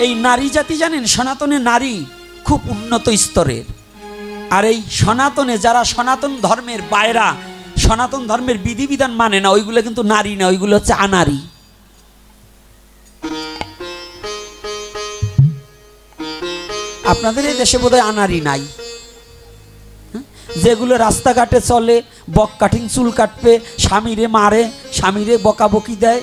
এই নারী জাতি জানেন, সনাতনে নারী খুব উন্নত স্তরের। আর এই সনাতনে যারা সনাতন ধর্মের বাইরা, সনাতন ধর্মের বিধিবিধান মানে না, ওইগুলো কিন্তু নারী না, ওইগুলো হচ্ছে আনারী। আপনাদের এই দেশে বোধহয় আনারী নাই। যেগুলো রাস্তাঘাটে চলে, বক কাটিং চুল কাটবে, স্বামীরে মারে, স্বামীরে বকাবকি দেয়,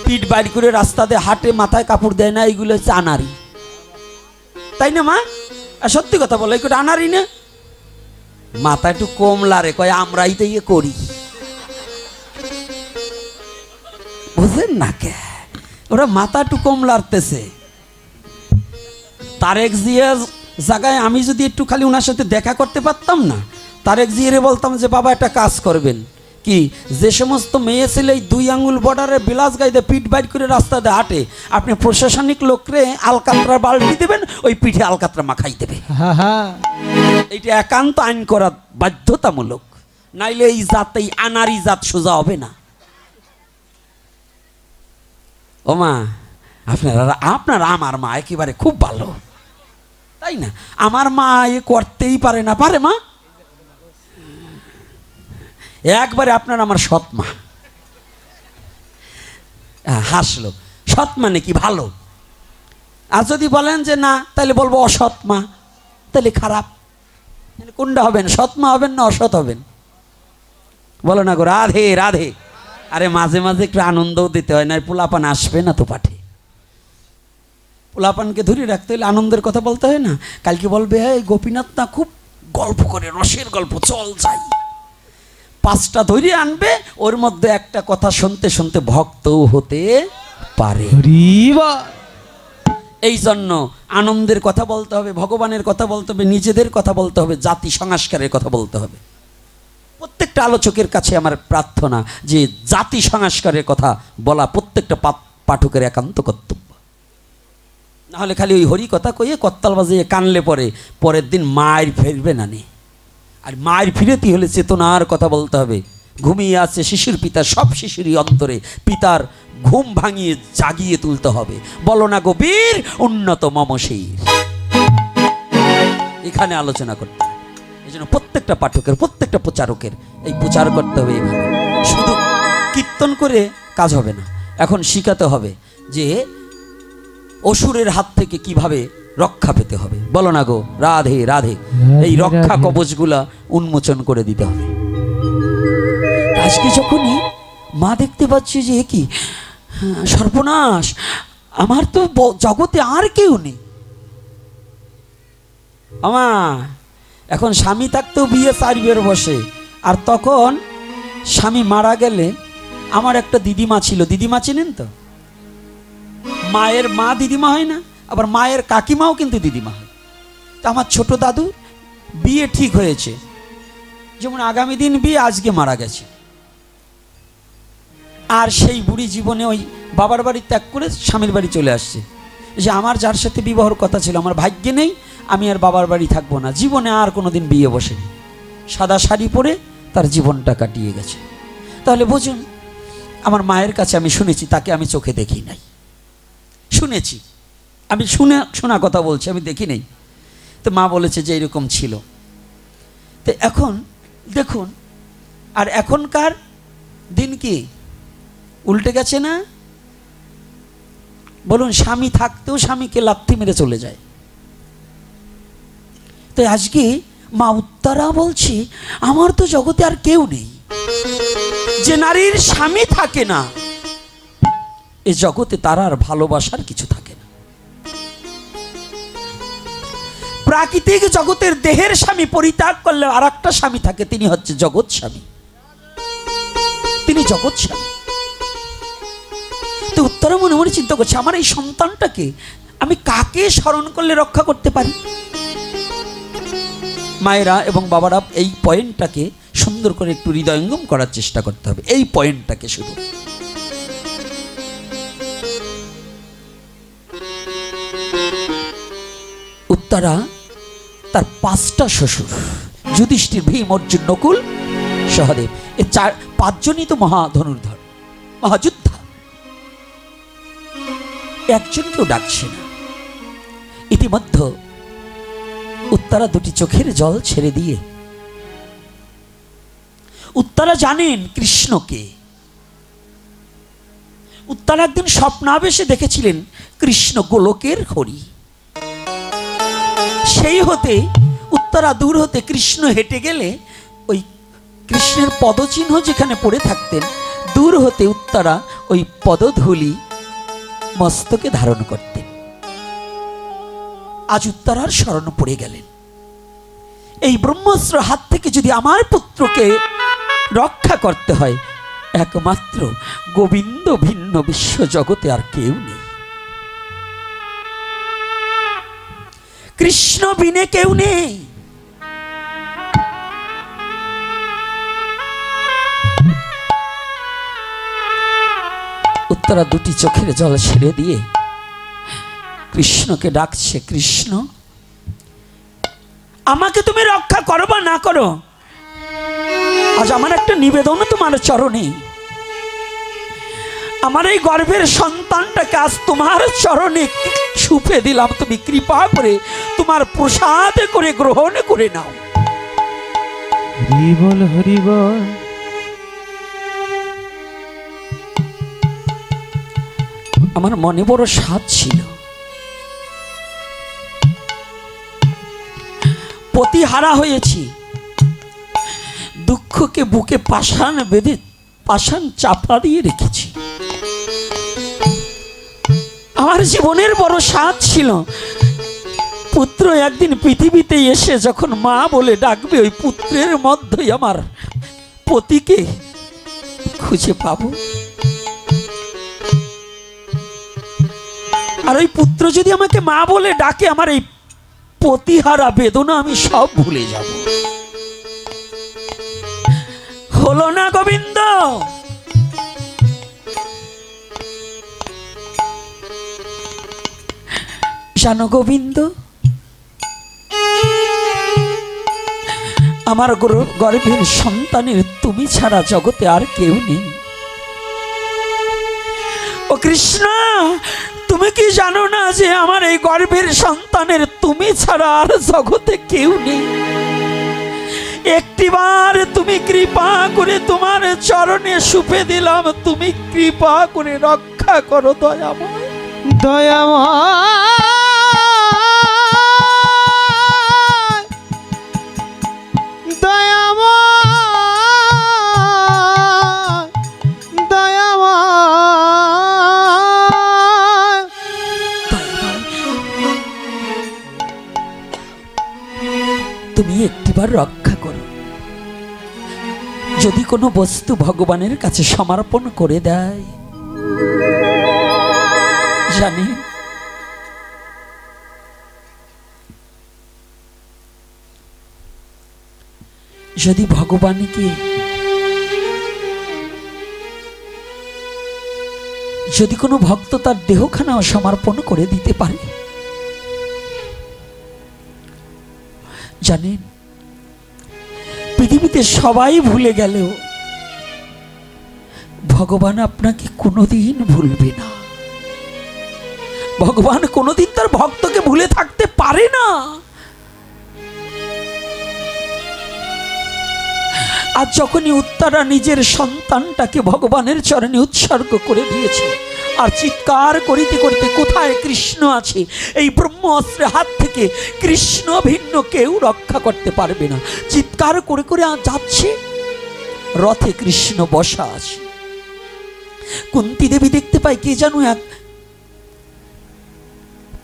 পিঠ বাইর করে রাস্তাতে হাঁটে, মাথায় কাপড় দেয় না, এইগুলো হচ্ছে আনারী। তাই না মা? সত্যি কথা বলো, এগুলো আনারী না? মাথা একটু কম লারে, কয় আমরাই তো ইয়ে করি, বুঝলেন না? কে ওরা মাথা একটু কম লাড়তেছে। তারেক জিয়ার জায়গায় আমি যদি একটু খালি ওনার সাথে দেখা করতে পারতাম না, তারেক জিয়ারে বলতাম যে বাবা একটা কাজ করবেন কি, যে সমস্ত মেয়ে ছেলে এই 2 আঙ্গুল বর্ডারে বিলাস গাইতে পিঠ বাইর করে রাস্তাতে হাঁটে, আপনি প্রশাসনিক লোকরে আলকাতরা বাল্টি দেবেন, ওই পিঠে আলকাতরা মাখাই দেবে। এইটা একান্ত আইন করা বাধ্যতামূলক, নাইলে এই জাত, এই আনারি জাত সোজা হবে না। ও মা, আপনারা আমার মা একেবারে খুব ভালো, তাই না? আমার মা এ করতেই পারে না, পারে মা? একবারে আপনার আমার সৎ মা। হাসলো। সৎ মানে কি? ভালো। আর যদি বলেন যে না, তাহলে বলবো অসৎ মা, তাহলে খারাপ। কোনটা হবেন? সৎ মা হবেন না অসৎ হবেন? বলো না গো, রাধে রাধে। আরে মাঝে মাঝে একটু আনন্দও দিতে হয়, না পোলাপান আসবে না তো পাঠে। পোলাপানকে ধরে রাখতে হলে আনন্দের কথা বলতে হয় না? কালকে বলবে এই গোপীনাথ না খুব গল্প করে, রসের গল্প, চল যাই। 5টা ধরে আনবে, ওর মধ্যে একটা কথা শুনতে শুনতে ভক্তও হতে পারে। এই জন্য আনন্দের কথা বলতে হবে, ভগবানের কথা বলতে হবে, নিজেদের কথা বলতে হবে, জাতি সংস্কারের কথা বলতে হবে। প্রত্যেকটা আলোচকের কাছে আমার প্রার্থনা যে জাতি সংস্কারের কথা বলা প্রত্যেকটা পাঠকের একান্ত কর্তব্য। নাহলে খালি ওই হরি কথা কইয়ে কত্তাল বাজিয়ে কানলে পরে পরের দিন মায়ের ফিরবে না নে। আর মায়ের ফিরেতে হলে চেতনার কথা বলতে হবে। ঘুমিয়ে আছে শিশুর পিতা, সব শিশুরই অন্তরে পিতার ঘুম ভাঙিয়ে জাগিয়ে তুলতে হবে। বলো না গো বীর উন্নত মমশীর, এখানে আলোচনা করতে হবে। এই জন্য প্রত্যেকটা পাঠকের, প্রত্যেকটা প্রচারকের এই প্রচার করতে হবে। এইভাবে শুধু কীর্তন করে কাজ হবে না, এখন শিখাতে হবে যে অসুরের হাত থেকে কিভাবে রক্ষা পেতে হবে। বলো না গো রাধে রাধে। এই রক্ষা কবচগুলা উন্মোচন করে দিতে হবে। আজকে যখনই মা দেখতে পাচ্ছি যে কি সর্বনাশ, আমার তো জগতে আর কেউ নেই। আমা এখন স্বামী থাকতেও বিয়ে 4 বিয়ের বসে, আর তখন স্বামী মারা গেলে আমার একটা দিদিমা ছিল, দিদিমা চিনেন তো? মায়ের মা দিদিমা হয় না, আবার মায়ের কাকিমাও কিন্তু দিদিমা হয়। তা আমার ছোট দাদুর বিয়ে ঠিক হয়েছে, যেমন আগামী দিন বিয়ে, আজকে মারা গেছে। আর সেই বুড়ি জীবনে ওই বাবার বাড়ি ত্যাগ করে স্বামীর বাড়ি চলে আসছে, যে আমার যার সাথে বিবাহর কথা ছিল আমার ভাগ্যে নেই, আমি আর বাবার বাড়ি থাকবো না। জীবনে আর কোনোদিন বিয়ে বসেনি, সাদা শাড়ি পরে তার জীবনটা কাটিয়ে গেছে। তাহলে বুঝুন, আমার মায়ের কাছে আমি শুনেছি, তাকে আমি চোখে দেখি নাই, শুনেছি, আমি শোনা কথা বলছি, আমি দেখি নেই। তো মা বলেছে যে এরকম ছিল। তো এখন দেখুন, আর এখনকার দিন কি উল্টে গেছে না? বলুন, স্বামী থাকতেও স্বামীকে লাথি মেরে চলে যায়। তো আজকে মা উত্তরা বলছি, আমার তো জগতে আর কেউ নেই। যে নারীর স্বামী থাকে না, এ জগতে তার আর ভালোবাসার কিছু থাকে না। প্রাকৃতিক জগতের দেহের স্বামী পরিত্যাগ করলে আর একটা স্বামী থাকে, তিনি হচ্ছে জগৎ স্বামী, তিনি জগৎ স্বামী। তো উত্তরা মনে মনে চিন্তা করছে, আমার এই সন্তানটাকে আমি কাকে স্মরণ করলে রক্ষা করতে পারি? মায়েরা এবং বাবারা এই পয়েন্টটাকে সুন্দর করে একটু হৃদয়ঙ্গম করার চেষ্টা করতে হবে, এই পয়েন্টটাকে শুধু। উত্তরা তার 5টা শ্বশুর, যুধিষ্ঠির, ভীম, অর্জুন, নকুল, সহদেব, এই 5 জনই তো মহাধনুর্ধর, মহাযোদ্ধা। একজনকেও ডাকছে না। ইতিমধ্যে উত্তরা দুটি চোখের জল ছেড়ে দিয়ে, উত্তরা জানেন কৃষ্ণকে। উত্তরা একদিন স্বপ্নাবেশে দেখেছিলেন কৃষ্ণ গোলকের হরি। সেই হতে উত্তরা দূর হতে কৃষ্ণ হেঁটে গেলে ওই কৃষ্ণের পদচিহ্ন যেখানে পড়ে থাকতেন, দূর হতে উত্তরা ওই পদধূলি মস্তকে ধারণ করতেন। আজ উত্তরার শরণ পড়ে গেলেন। এই ব্রহ্মাস্ত্র হাত থেকে যদি আমার পুত্রকে রক্ষা করতে হয়, একমাত্র গোবিন্দ ভিন্ন বিশ্ব জগতে আর কেউ নেই। কৃষ্ণ বিনে কেউ নেই। উত্তরা দুটি চোখের জল ছেড়ে দিয়ে কৃষ্ণকে ডাকছে, কৃষ্ণ আমাকে তুমি রক্ষা করো বা না করো, আজ আমার একটা নিবেদন তোমার চরণে। আমার এই গর্ভের সন্তানটাকে আজ তোমার চরণে ছুপে দিলাম, তুমি কৃপা করে তোমার প্রসাদ করে গ্রহণ করে নাও। হরি বল হরি বল। আমার মনে বড় স্বাদ ছিল, পতিহারা হয়েছি, দুঃখকে বুকে পাষাণ বেঁধে পাষাণ চাপা দিয়ে রেখেছি। আমার জীবনের বড় স্বাদ ছিল, পুত্র একদিন পৃথিবীতে এসে যখন মা বলে ডাকবে, ওই পুত্রের মধ্যেই আমার পতিকে খুঁজে পাবো। আর ওই পুত্র যদি আমাকে মা বলে ডাকে, আমার এই পতিহারা বেদনা আমি সব ভুলে যাব। হলো না গোবিন্দ? জানো গোবিন্দ, আমার গর্ভের সন্তানের তুমি ছাড়া জগতে আর কেউ নেই। ও কৃষ্ণ, তুমি কি জানো না যে আমার এই গর্ভের সন্তানের তুমি ছাড়া আর জগতে কেউ নেই? একটিবার তুমি কৃপা করে তোমার চরণে সুপে দিলাম, তুমি কৃপা করে রক্ষা করো দয়াময়। দয়াময় তুমি একটিবার রক্ষা করো। যদি কোনো বস্তু ভগবানের কাছে সমর্পণ করে দেয়, জানি যদি ভগবানকে, যদি কোনো ভক্ত তার দেহখানাও সমর্পণ করে দিতে পারে, জানেন পৃথিবীতে সবাই ভুলে গেলেও ভগবান আপনাকে কোনোদিন ভুলবে না। ভগবান কোনোদিন তার ভক্তকে ভুলে থাকতে পারে না। আজ যখনই উত্তরা নিজের সন্তানটাকে ভগবানের চরণে উৎসর্গ করে দিয়েছে, আর চিৎকার করিতে করিতে কোথায় কৃষ্ণ আছে, এই ব্রহ্ম অস্ত্রের হাত থেকে কৃষ্ণ ভিন্ন কেউ রক্ষা করতে পারবে না। চিৎকার করে করে যাচ্ছে, রথে কৃষ্ণ বসা আছে। কুন্তী দেবী দেখতে পায় কে যেন এক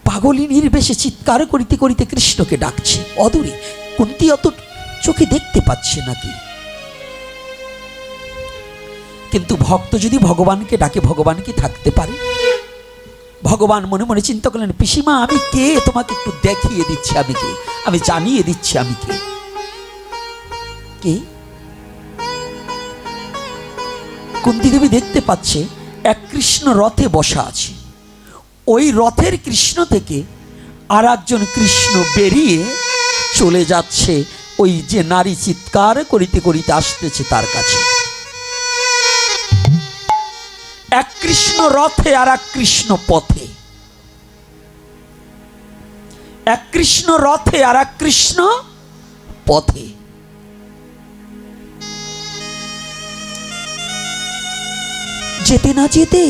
পাগলিনীর বেশে চিৎকার করিতে করিতে কৃষ্ণকে ডাকছে অদূরে। কুন্তী অত চোখে দেখতে পাচ্ছে নাকি, কিন্তু ভক্ত যদি ভগবানকে ডাকে, ভগবান কি থাকতে পারে? ভগবান মনে মনে চিন্তা করলেন, পিসিমা আমি কে তোমাকে একটু দেখিয়ে দিচ্ছি, আমি কে, আমি জানিয়ে দিচ্ছি আমি কে। কে? কুন্তী দেবী দেখতে পাচ্ছে এক কৃষ্ণ রথে বসা আছে। ওই রথের কৃষ্ণ থেকে আর একজন কৃষ্ণ বেরিয়ে চলে যাচ্ছে ওই যে নারী চিৎকার করিতে করিতে আসতেছে তার কাছে। এক কৃষ্ণ রথে আর এক কৃষ্ণ পথে। এক কৃষ্ণ রথে আর এক কৃষ্ণ পথে। যেতে না যেতে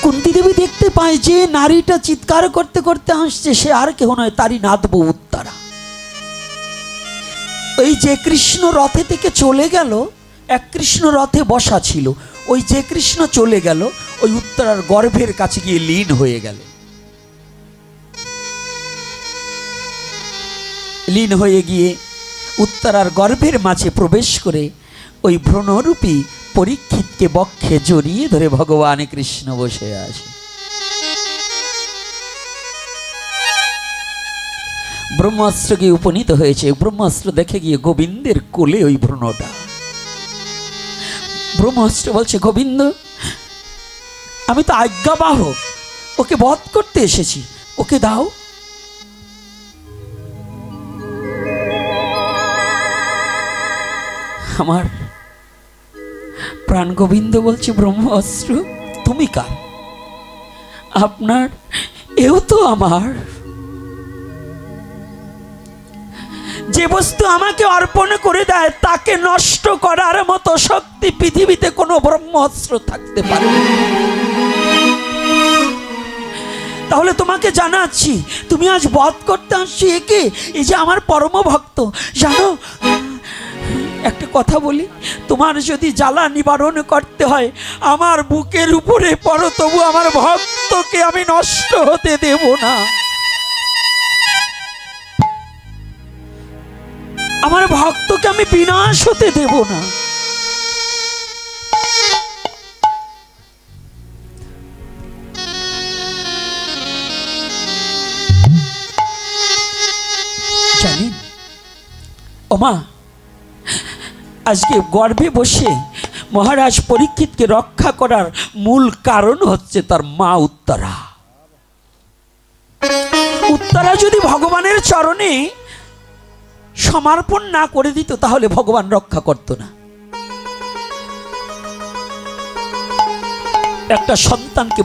কুন্তী দেবী দেখতে পায় যে নারীটা চিৎকার করতে করতে আসছে, সে আর কেউ নয়, তারই নাতবউ উত্তরা। ওই যে কৃষ্ণ রথে থেকে চলে গেল, এক কৃষ্ণ রথে বসা ছিল, ওই যে কৃষ্ণ চলে গেল ওই উত্তরার গর্ভের কাছে গিয়ে লীন হয়ে গেল। লীন হয়ে গিয়ে উত্তরার গর্ভের মাঝে প্রবেশ করে ওই ভ্রণরূপী পরীক্ষিতকে বক্ষে জড়িয়ে ধরে ভগবান কৃষ্ণ বসে আছে। ব্রহ্মাস্ত্র গিয়ে উপনীত হয়েছে। ব্রহ্মাস্ত্র দেখে গিয়ে গোবিন্দের কোলে ওই ভ্রূণটা। ব্রহ্মাস্ত্র বলছে, গোবিন্দ, আমি তো আজ্ঞাবাহক, ওকে বধ করতে এসেছি, ওকে দাও। আমার প্রাণ গোবিন্দ বলছে, ব্রহ্মাস্ত্র, তুমি কার? আপনার এও তো আমার। যে বস্তু আমাকে অর্পণ করে দেয় তাকে নষ্ট করার মতো শক্তি পৃথিবীতে কোনো ব্রহ্মাস্ত্র থাকতে পারে না। তাহলে তোমাকে জানাচ্ছি, তুমি আজ বধ করতে আসছি একে, এই যে আমার পরম ভক্ত। জানো, একটা কথা বলি, তোমার যদি জ্বালা নিবারণ করতে হয় আমার বুকের উপরে পড়ো, তবু আমার ভক্তকে আমি নষ্ট হতে দেব না। আমার ভক্তকে আমি বিনাশ হতে দেব না। জানেন ওমা, আজকে গর্ভে বসে মহারাজ পরীক্ষিতকে রক্ষা করার মূল কারণ হচ্ছে তার মা উত্তরা। উত্তরা যদি ভগবানের চরণে সমর্পণ না করে দিত তাহলে ভগবান রক্ষা করত না। একটা সন্তানকে